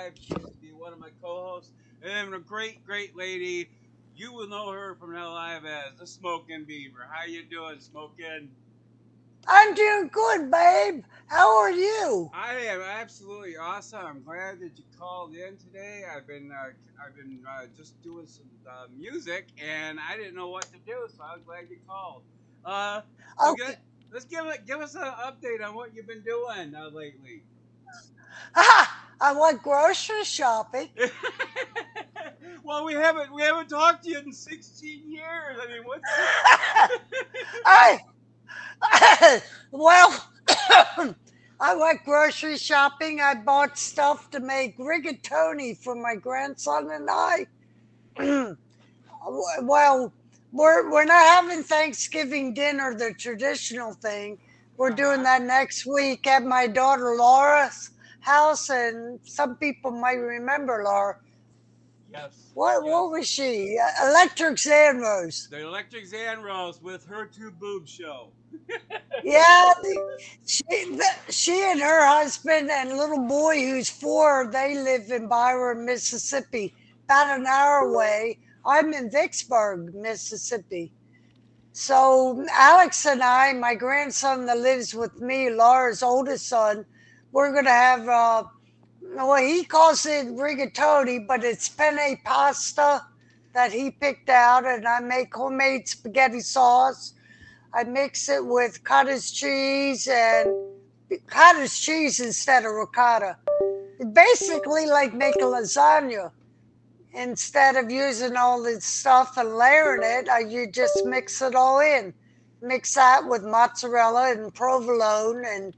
Nowlive. She used to be one of my co-hosts. And a great, great lady. You will know her from Nowlive as the SmokinBeaver. How you doing, Smokin'? I'm doing good, babe. How are you? I am absolutely awesome. I'm glad that you called in today. I've been just doing some music, and I didn't know what to do, so I'm glad you called. Uh, so Okay. get, let's give us an update on what you've been doing lately. I went grocery shopping. Well, we haven't talked to you in 16 years. I mean, what's the I well, I went grocery shopping. I bought stuff to make rigatoni for my grandson and I. Well, we're not having Thanksgiving dinner, the traditional thing. We're doing uh-huh. that next week at my daughter Laura's house, and some people might remember Laura. Yes, What yes. was she? Electric Xanrose. The Electric Zanrose with her two boob show. Yeah, she and her husband and little boy who's 4, they live in Byron, Mississippi, about an hour away. I'm in Vicksburg, Mississippi. So Alex and I, my grandson that lives with me, Laura's oldest son, we're gonna have well, he calls it rigatoni, but it's penne pasta that he picked out, and I make homemade spaghetti sauce. I mix it with cottage cheese and cottage cheese instead of ricotta. It's basically like making lasagna. Instead of using all this stuff and layering it, you just mix it all in. Mix that with mozzarella and provolone and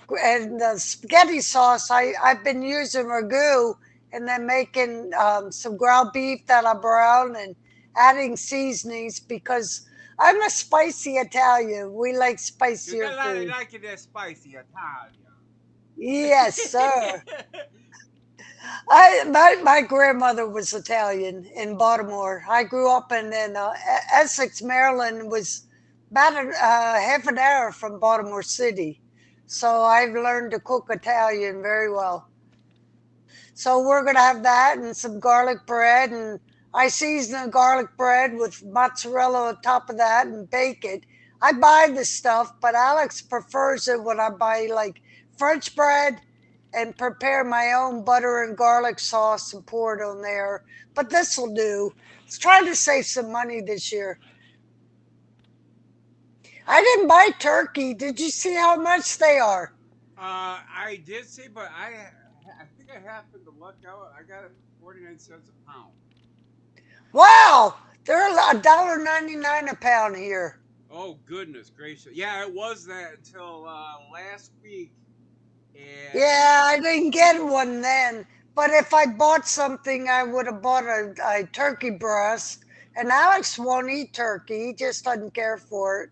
the spaghetti sauce. I've been using ragu and then making some ground beef that I brown and adding seasonings because I'm a spicy Italian. We like You spicier got food. like it that spicy Italian. Yes, sir. My grandmother was Italian in Baltimore. I grew up in Essex, Maryland. Was about half an hour from Baltimore City, so I've learned to cook Italian very well. So we're gonna have that and some garlic bread, and I season the garlic bread with mozzarella on top of that and bake it. I buy the stuff, but Alex prefers it when I buy like French bread and prepare my own butter and garlic sauce and pour it on there. But this will do. Let's try to save some money this year. I didn't buy turkey. Did you see how much they are? I did see, but I think I happened to luck out. I got it for 49 cents a pound. Wow, they're $1.99 a pound here. Oh goodness gracious! Yeah, it was that until last week, and Yeah, I didn't get one then. But if I bought something, I would have bought a turkey breast. And Alex won't eat turkey. He just doesn't care for it.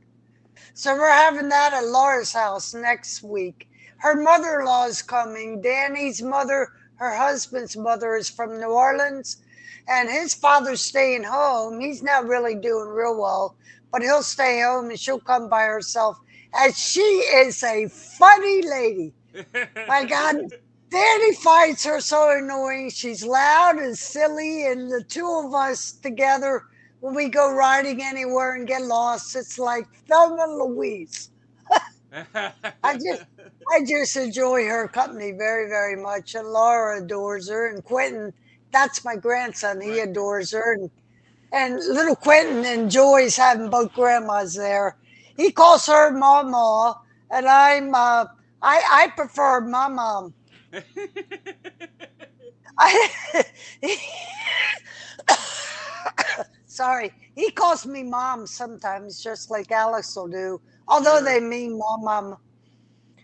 So we're having that at Laura's house next week. Her mother in law is coming. Danny's mother, her husband's mother, is from New Orleans. And his father's staying home. He's not really doing real well, but he'll stay home and she'll come by herself. And she is a funny lady. My God, Danny finds her so annoying. She's loud and silly, and the two of us together, when we go riding anywhere and get lost, it's like Thelma and Louise. I just, I just enjoy her company very, very much. And Laura adores her, and Quentin, that's my grandson. He right. adores her, and little Quentin enjoys having both grandmas there. He calls her Mama, and I prefer my mom. I, sorry, he calls me mom sometimes, just like Alex will do. Although Sure. they mean mom.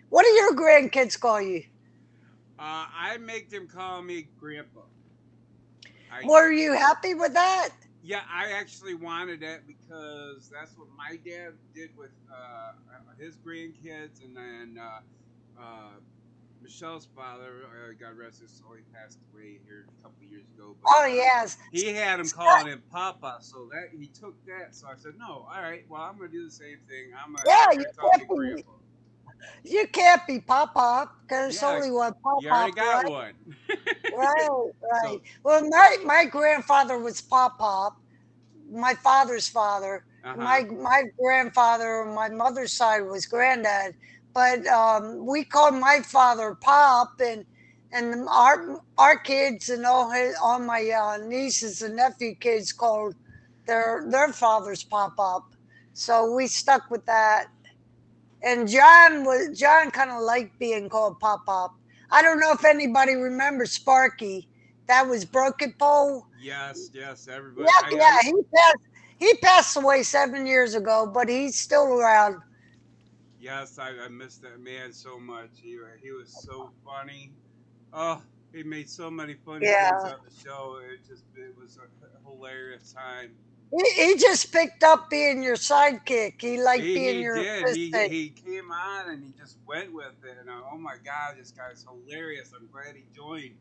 What do your grandkids call you? I make them call me Grandpa. I Were you happy with that? Yeah, I actually wanted that because that's what my dad did with his grandkids, and then Michelle's father, God rest his soul, he passed away here a couple of years ago. But Oh yes. he had him calling him Papa, so that he took that. So I said, no, all right, well I'm gonna do the same thing. I'm gonna Yeah, have you her call me kept Grandpa. You can't be Pop Pop because there's Yeah, only one Pop you already Pop, got right? one. Right, right. So, Well, my grandfather was Pop Pop, my father's father. uh huh. My grandfather on my mother's side was granddad, but we called my father Pop, and our kids and all my nieces and nephew kids called their fathers Pop Pop. So we stuck with that. And John kind of liked being called Pop Pop. I don't know if anybody remembers Sparky. That was Broken Pole. Yes, yes, everybody. Yeah, yeah. He passed away 7 years ago, but he's still around. Yes, I miss that man so much. He was so funny. Oh, he made so many funny things Yeah. on the show. It was a hilarious time. He just picked up being your sidekick. He liked being He your did. assistant. He came on and he just went with it. And oh my God, this guy's hilarious. I'm glad he joined.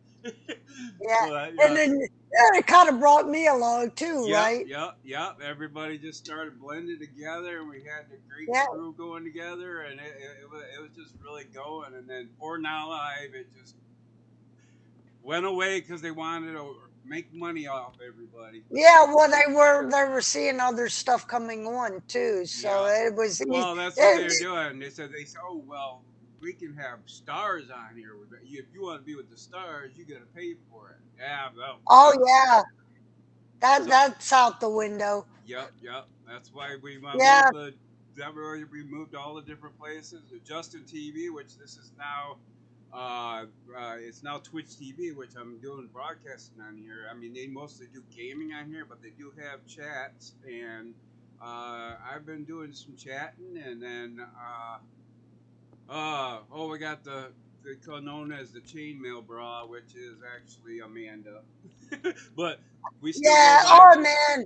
Yeah. So And then it kind of brought me along too, yep, right? yep, yep. Everybody just started blending together, and we had the great Yeah. crew going together, and it was just really going. And then for Now Live, it just went away because they wanted to make money off everybody. Yeah, well, they were seeing other stuff coming on too, so Yeah. it was Well, that's what they it, were doing. They said, "Oh well, we can have stars on here. If you want to be with the stars, you got to pay for it." Yeah. Well. oh yeah, that So. that's out the window. Yep. Yep. That's why we Yeah, moved the. That where we moved all the different places. Justin TV, which this is now. It's now Twitch TV, which I'm doing broadcasting on here. I mean, they mostly do gaming on here, but they do have chats, and I've been doing some chatting, and then we got the known as the chainmail bra, which is actually Amanda, but we still go yeah. by. Oh man,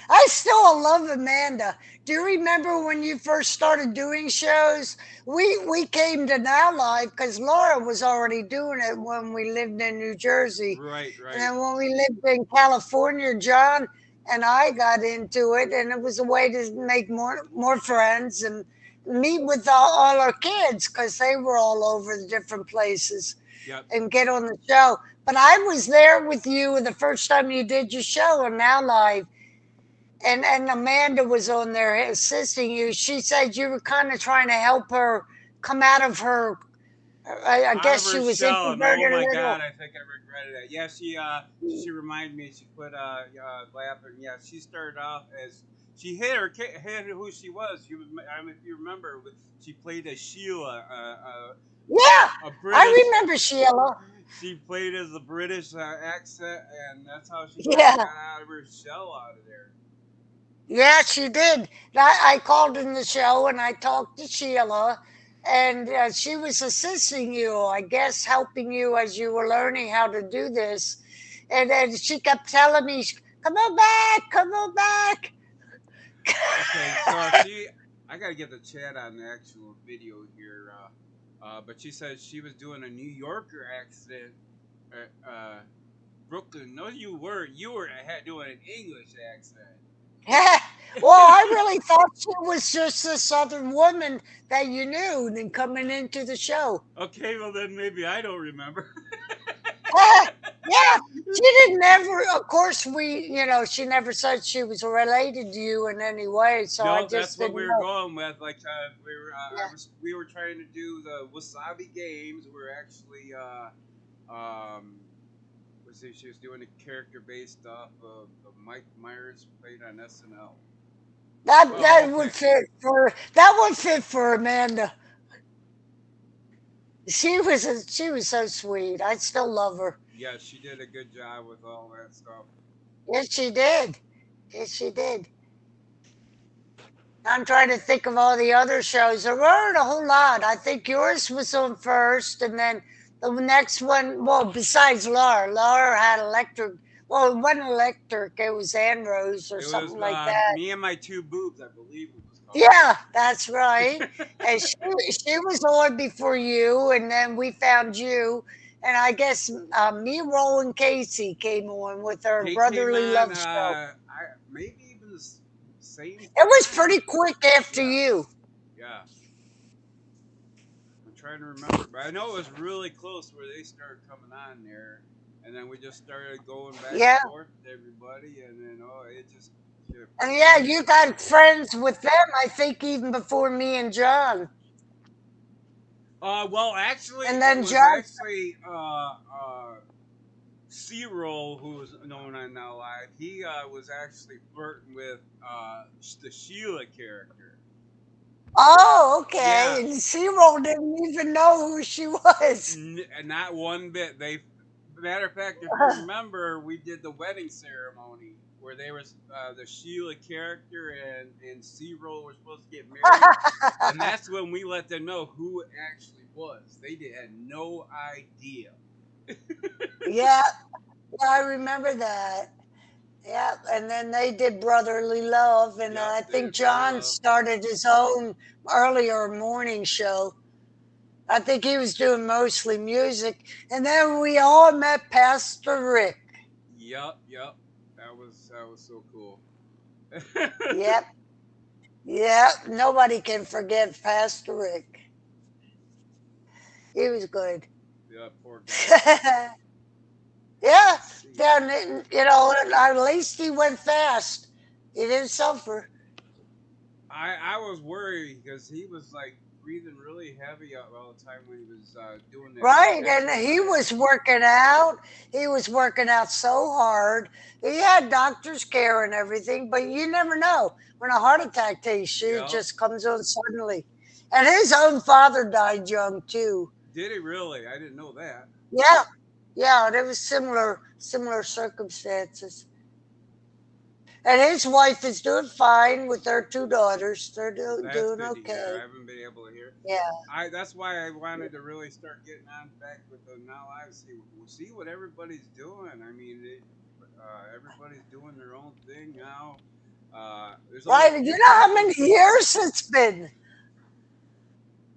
I still love Amanda. Do you remember when you first started doing shows? We came to Now Live because Laura was already doing it when we lived in New Jersey, Right, and right. then when we lived in California, John and I got into it, and it was a way to make more friends and meet with all our kids because they were all over the different places Yep. and get on the show. But I was there with you the first time you did your show on Now Live, and Amanda was on there assisting you. She said you were kind of trying to help her come out of her. I Out of guess she her was shell, and oh introverted a my little. god, I think I regretted it. Yeah, she reminded me. She put laughing. Yeah, she started off as she hid who she was. I mean, if you remember, she played as Sheila, Yeah, a I British. remember Sheila. She played as a British accent, and that's how she kind of Yeah, got out of her shell out of there. yeah, she did. I called in the show and I talked to Sheila, and she was assisting you, I guess, helping you as you were learning how to do this. And then she kept telling me, "Come on back, come on back." Okay, so I gotta get the chat on the actual video here. But she said she was doing a New Yorker accent. Brooklyn. No, you were. You were doing an English accent. Well, I really thought she was just a Southern woman that you knew and coming into the show. Okay, well then maybe I don't remember. Yeah, she didn't ever, of course, she never said she was related to you in any way, so I No, that's just what didn't we were know. going with. Like we were, Yeah. we were trying to do the wasabi games. We're actually, was she was doing a character based off of Mike Myers played on SNL. That Oh, that okay. would fit for Amanda. She was so sweet. I still love her. Yeah, she did a good job with all that stuff. Yes, she did. Yes, she did. I'm trying to think of all the other shows. There weren't a whole lot. I think yours was on first, and then the next one, well, besides Laura had electric. Well, it wasn't electric, it was Anrose or It was something like that. Me and My Two Boobs, I believe it was called. Yeah, that's right. And she was on before you, and then we found you. And I guess me, Roland Casey came on with her He came brotherly on, love show. I maybe even the same It was time. pretty quick after Yeah, you. yeah. trying to remember, but I know it was really close where they started coming on there, and then we just started going back and Yeah. forth with everybody, and then oh, it just And yeah, flew. you got friends with them, I think, even before me and John. Well, actually, And it then was John, actually C-Roll, who was known on Now Live. He was actually flirting with the Sheila character. oh, okay. Yeah, And Zero didn't even know who she was. not one bit. Matter of fact, if you remember, we did the wedding ceremony where they were the Sheila character and C-Roll were supposed to get married, and that's when we let them know who it actually was. They had no idea. Yeah, yeah, I remember that. Yeah, and then they did Brotherly Love, and Yep, I they think did Brother John Love. started his own earlier morning show. I think he was doing mostly music, and then we all met Pastor Rick. Yep. That was so cool. Yep, yep. Nobody can forget Pastor Rick. He was good. Yeah, poor guy. Yeah, Let's see. then at least he went fast. He didn't suffer. I was worried because he was like breathing really heavy all the time when he was doing that Right, and he was exercise. working out. He was working out so hard. He had doctor's care and everything, but you never know when a heart attack takes you, it Yep. just comes on suddenly. And his own father died young too. Did he really? I didn't know that. Yeah, yeah, there was similar circumstances. And his wife is doing fine with their two daughters. They're That's doing good to hear. I okay. haven't been able to hear. Yeah, That's why I wanted to really start getting on back with the Now Live. See what everybody's doing. I mean, everybody's doing their own thing now. There's only a right. And you few know how people. many years it's been?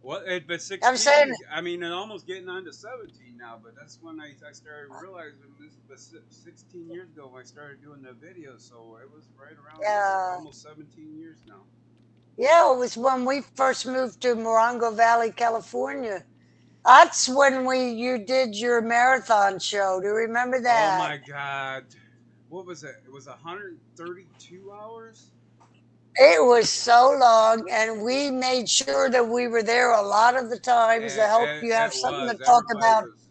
What it been I'm saying, 16? I mean, and almost getting on to 17 now. But that's when I started realizing this was 16 years ago when I started doing the videos. So it was right around there, yeah. almost 17 years now. Yeah, it was when we first moved to Morongo Valley, California. That's when you did your marathon show. Do you remember Oh that? my God, what was it? It was 132 hours. It was so long, and we made sure that we were there a lot of the times to help you have It something to was. talk Everybody about. was.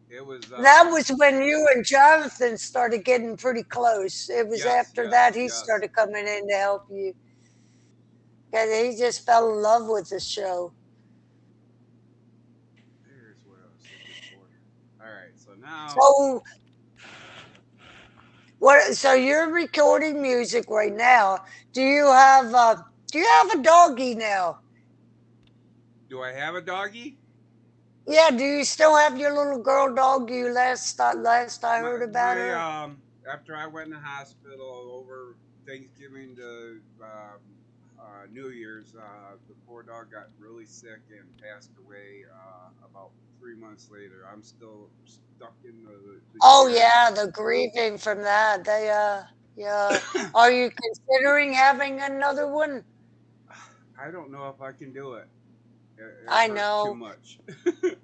It was. That was when you and Jonathan started getting pretty close. It was Yes, after that yes, he yes. started coming in to help you. Because he just fell in love with the show. There's what I was looking for. All right, so now, So what? So you're recording music right now. Do you have Do you have a doggy now? do I have a doggy? Yeah. Do you still have your little girl dog? You last I My heard about my her. after I went in the hospital over Thanksgiving to New Year's, the poor dog got really sick and passed away about 3 months later. I'm still stuck in the Oh chair. yeah, the grieving from that. They yeah. Are you considering having another one? I don't know if I can do it. It I hurts too know. much.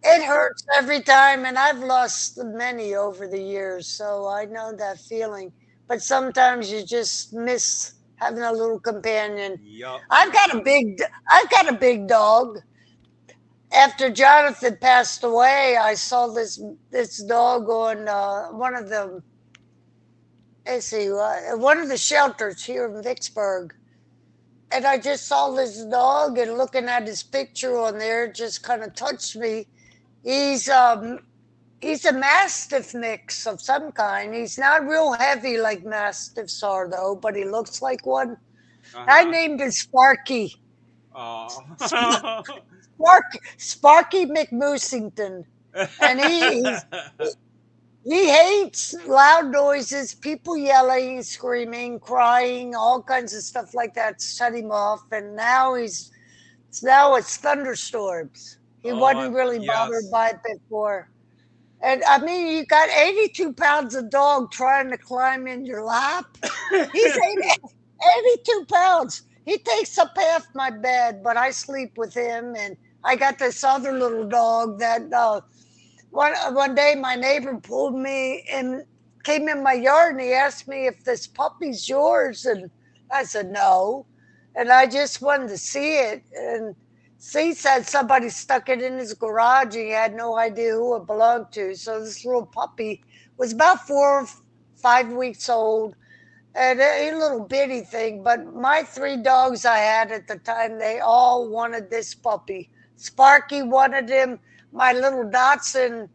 It hurts every time, and I've lost many over the years, so I know that feeling. But sometimes you just miss having a little companion. Yup, I've yup. got a big, I've got a big dog. After Jonathan passed away, I saw this dog on one of the let's see, one of the shelters here in Vicksburg, and I just saw this dog, and looking at his picture on there just kind of touched me. He's um He's a mastiff mix of some kind. He's not real heavy like mastiffs are, though, but he looks like one. Uh I huh. named him Sparky. Oh. Sparky McMoosington. And he hates loud noises, people yelling, screaming, crying, all kinds of stuff like that shut him off. And now it's thunderstorms. He Oh, wasn't really bothered yes. by it before. And I mean, you got 82 pounds of dog trying to climb in your lap. He's 82 pounds. He takes up half my bed, but I sleep with him and I got this other little dog that one day my neighbor pulled me and came in my yard and he asked me if this puppy's yours, and I said no, and I just wanted to see it, and he said somebody stuck it in his garage. He had no idea who it belonged to. So this little puppy was about 4 or 5 weeks old, and a little bitty thing. But my three dogs I had at the time, they all wanted this puppy. Sparky wanted him. My little Dotson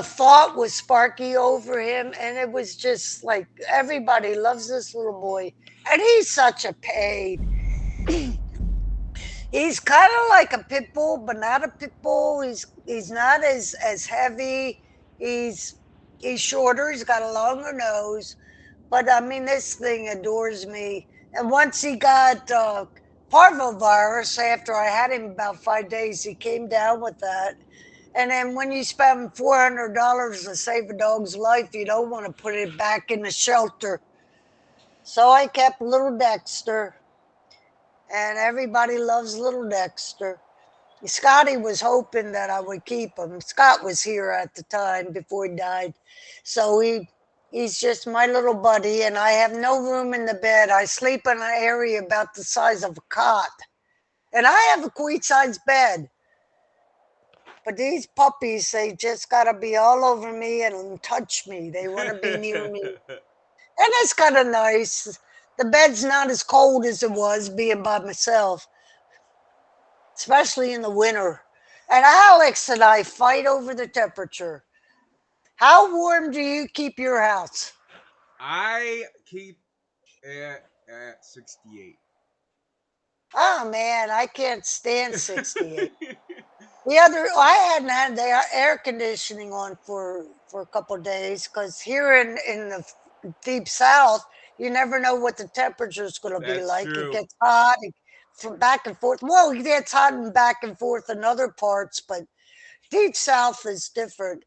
fought with Sparky over him, and it was just like everybody loves this little boy, and he's such a pain. He's kind of like a pit bull, but not a pit bull. He's not as heavy. He's he's shorter. He's got a longer nose, but I mean, this thing adores me. And once he got parvovirus, after I had him about 5 days, he came down with that. And then when you spend $400 to save a dog's life, you don't want to put it back in the shelter. So I kept little Dexter, and everybody loves little Dexter. Scotty was hoping that I would keep him. Scott was here at the time before he died. So he's just my little buddy, and I have no room in the bed. I sleep in an area about the size of a cot. And I have a queen size bed. But these puppies, they just got to be all over me and touch me. They want to be near me. And that's kind of nice. The bed's not as cold as it was being by myself, especially in the winter. And Alex and I fight over the temperature. How warm do you keep your house? I keep it at 68. Oh man, I can't stand 68. I hadn't had the air conditioning on for a couple of days because here in the deep south, you never know what the temperature is going to be That's like. It true. gets hot from back and forth. Well, it gets hot and back and forth in other parts, but deep south is different.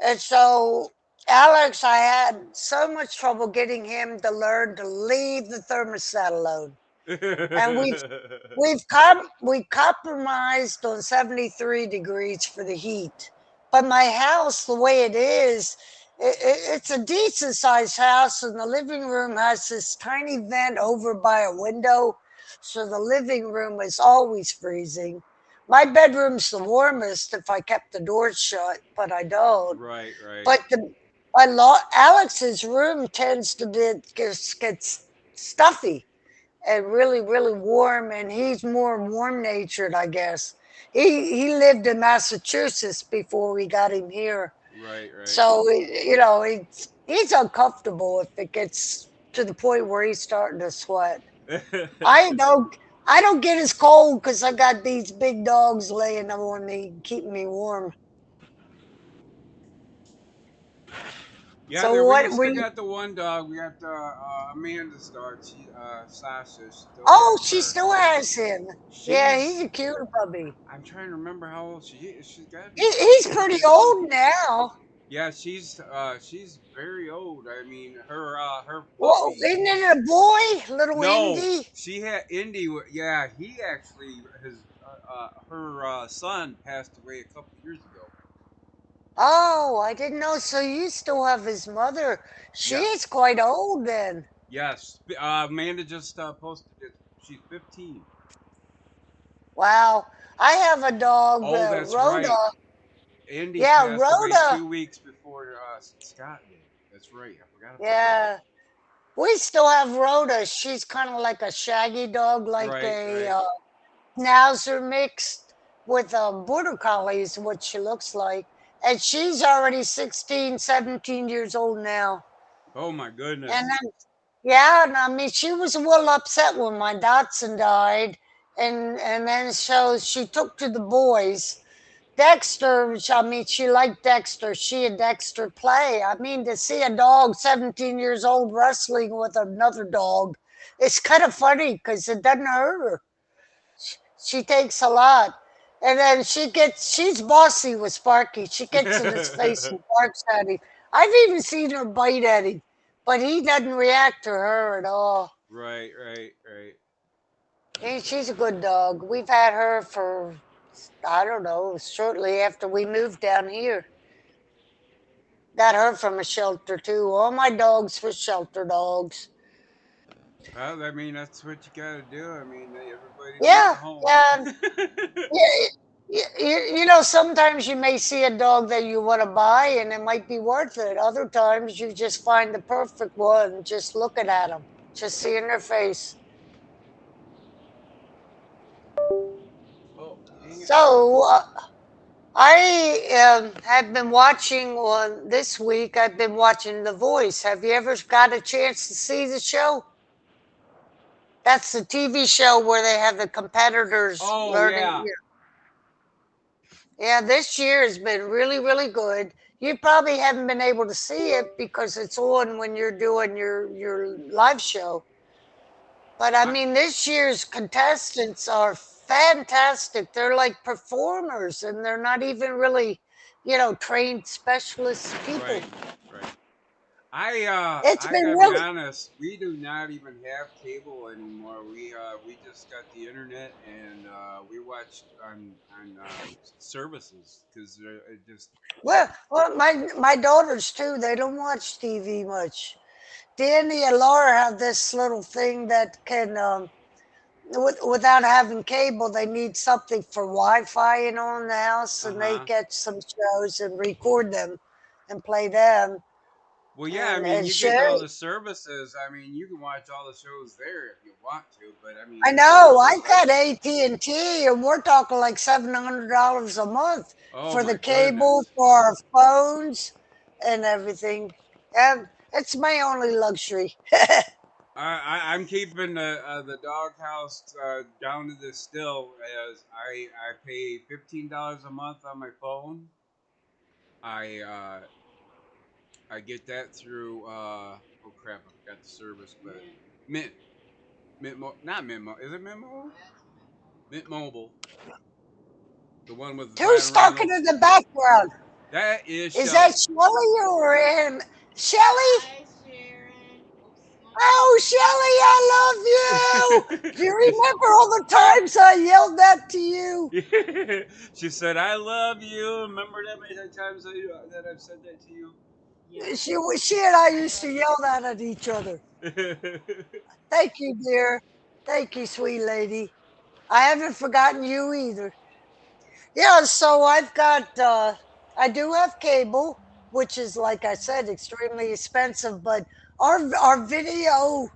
And so Alex, I had so much trouble getting him to learn to leave the thermostat alone. And we compromised on 73 degrees for the heat. But my house, the way it is, it's a decent sized house, and the living room has this tiny vent over by a window. So the living room is always freezing. My bedroom's the warmest if I kept the doors shut, but I don't. Right, right. But Alex's room tends to get stuffy and really, really warm, and he's more warm natured, I guess. He lived in Massachusetts before we got him here, Right, right. so he's uncomfortable if it gets to the point where he's starting to sweat. I don't. I don't get as cold because I got these big dogs laying on me, keeping me warm. Yeah, So we what were still you? got the one dog. We got Amanda's dog. She Sasha. Still Oh, got she her. still has him. Yeah, he's She's. a cute puppy. I'm trying to remember how old she is. She's got to be He's close to pretty 50. old now. Yeah, she's very old. I mean, her Well, puppy. isn't it a boy, little No, Indy? she had Indy. Yeah, he actually his her son passed away a couple years ago. Oh, I didn't know. So you still have his mother. She is Yes, quite old then. yes. Amanda just posted it. She's 15. Wow. I have a dog, Oh, that's Rhoda. right. Indy Yeah, passed away Rhoda. 2 weeks before Scott did. That's right. I forgot about that. Yeah. We still have Rhoda. She's kind of like a shaggy dog, like Right, a right. Schnauzer mixed with a border collie, is what she looks like. And she's already 16, 17 years old now. Oh my And goodness. then, yeah, and I mean, she was a little upset when my Dotson died, and then so she took to the boys. Dexter, which I mean, she liked Dexter. She and Dexter play. I mean, to see a dog 17 years old wrestling with another dog, it's kind of funny because it doesn't hurt her. She takes a lot. And then she's bossy with Sparky. She gets in his face and barks at him. I've even seen her bite at him, but he doesn't react to her at all. Right, right, right. She's a good dog. We've had her for I don't know, shortly after we moved down here. Got her from a shelter too. All my dogs were shelter dogs. Well, I mean, that's what you gotta do. I mean, everybody needs a Yeah, home. yeah, yeah. Sometimes you may see a dog that you want to buy and it might be worth it. Other times you just find the perfect one just looking at them, just seeing their face. Oh, dang it. So I have been watching on this week. I've been watching The Voice. Have you ever got a chance to see the show? That's the TV show where they have the competitors Oh, learning. yeah. Yeah, this year has been really, really good. You probably haven't been able to see it because it's on when you're doing your live show. But I I, mean, this year's contestants are fantastic. They're like performers, and they're not even really, trained specialist people. right, right. It's I been gotta be really honest. We do not even have cable anymore. We just got the internet and we watch on services because it just well. My daughters too. They don't watch TV much. Danny and Laura have this little thing that can without having cable, they need something for Wi-Fi in the house, uh and they huh. get some shows and record them and play them. Well, yeah. I mean, And you get all Sherry, the services. I mean, you can watch all the shows there if you want to. But I mean, I there's know services I've like got AT&T, and we're talking like $700 a month oh for my the cable goodness. for our phones and everything. And it's my only luxury. I'm keeping the doghouse down to this still as I pay $15 a month on my phone. I get that through oh crap I forgot the service but Mint not Mint is it Mint Mobile? Mint Mobile, the one with Who's Ryan talking in Reynolds. the background? That is Is that Shelly. Shelley or him? Shelley? Oh, Shelly, I love you. Do you remember all the times I yelled that to you? She said, "I love you." Remember that many times that I've said that to you? She and I used to yell that at each other. Thank you, dear. Thank you, sweet lady. I haven't forgotten you either. Yeah, so I do have cable, which is, like I said, extremely expensive, but our video,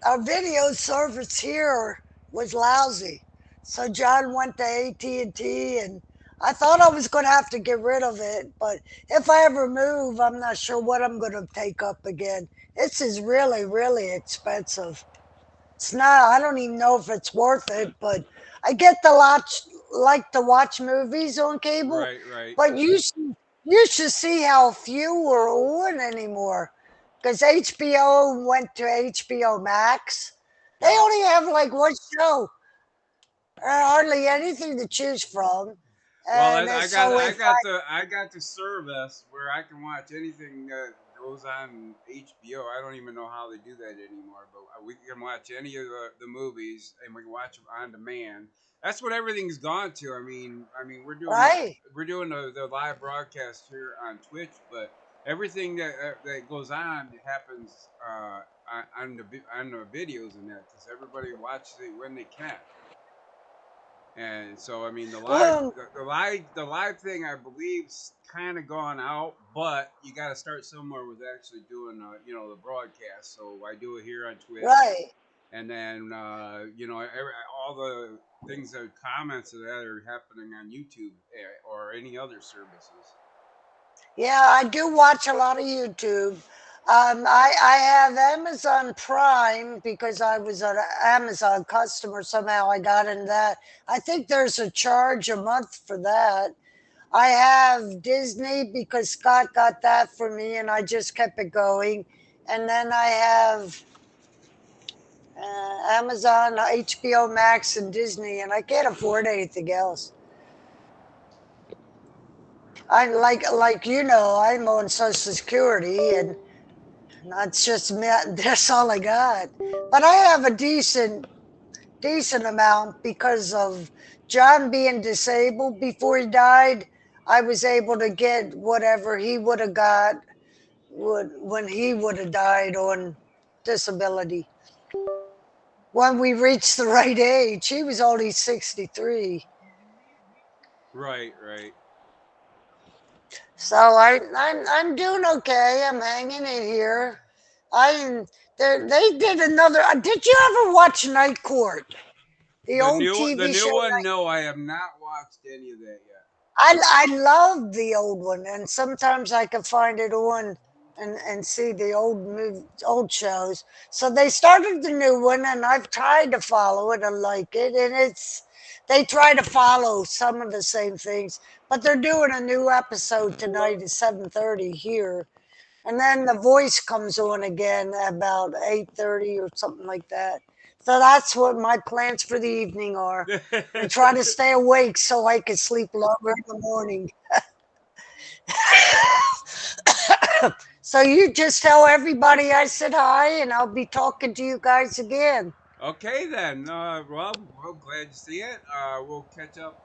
our video service here was lousy. So John went to AT&T, and I thought I was going to have to get rid of it, but if I ever move, I'm not sure what I'm going to take up again. This is really, really expensive. It's not. I don't even know if it's worth it, but I get to watch movies on cable. Right, right. But you should see how few are on anymore, because HBO went to HBO Max. They Yep. only have like one show, hardly anything to choose from, Well, and so if I got the service where I can watch anything that goes on HBO. I don't even know how they do that anymore, but we can watch any of the movies and we can watch them on demand. That's what everything's gone to. I mean, right, we're doing the live broadcast here on Twitch, but everything that goes on happens on the videos and that because everybody watches it when they can. And so, I mean, well, the live thing, I believe's kind of gone out, but you got to start somewhere with actually doing, the broadcast. So I do it here on Twitch, right. and then, all the things that comments of that are happening on YouTube or any other services. Yeah, I do watch a lot of YouTube. I have Amazon Prime because I was an Amazon customer. Somehow I got in that. I think there's a charge a month for that. I have Disney because Scott got that for me and I just kept it going. And then I have Amazon, HBO Max, and Disney, and I can't afford anything else. I like I'm on Social Security, and that's just me. That's all I got. But I have a decent amount because of John being disabled before he died, I was able to get whatever he would have got when he would have died on disability. When we reached the right age, he was only 63. Right, right. So I'm doing okay. I'm hanging in here. I they did another. Did you ever watch Night Court? The old The TV new show. one. No, I have not watched any of that yet. I love the old one, and sometimes I can find it on and see the old shows. So they started the new one, and I've tried to follow it and like it, and they try to follow some of the same things, but they're doing a new episode tonight at 7:30 here, and then the voice comes on again about 8:30 or something like that. So that's what my plans for the evening are, and try to stay awake so I can sleep longer in the morning. So you just tell everybody I said hi, and I'll be talking to you guys again. Okay then. Well, glad to see it. We'll catch up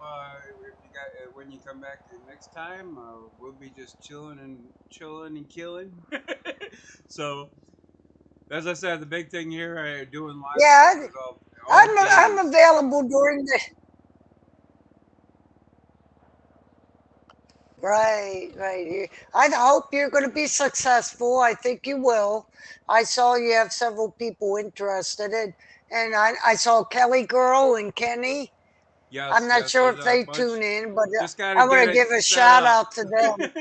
if you got when you come back next time. We'll be just chilling and killing. So, as I said, the big thing here, doing live stuff Yeah, is all I'm days. available during the. Right, right. I hope you're going to be successful. I think you will. I saw you have several people interested in, and I saw Kelly Girl and Kenny. I'm Yes, not yes. sure There's if a they bunch. tune in, but Just gotta I want get to it give a set shout up. out to them.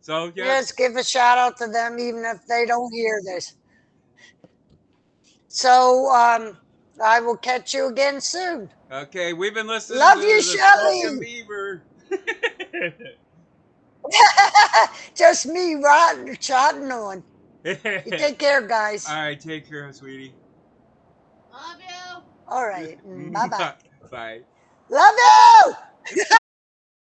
So yeah. Yes, give a shout out to them, even if they don't hear this. So I will catch you again soon. Okay, we've been listening Love you, to the Smoking Shelly. Beaver. Just me chatting on. All You take care, guys. right, take care, sweetie. All right. Bye bye. Bye. Love you.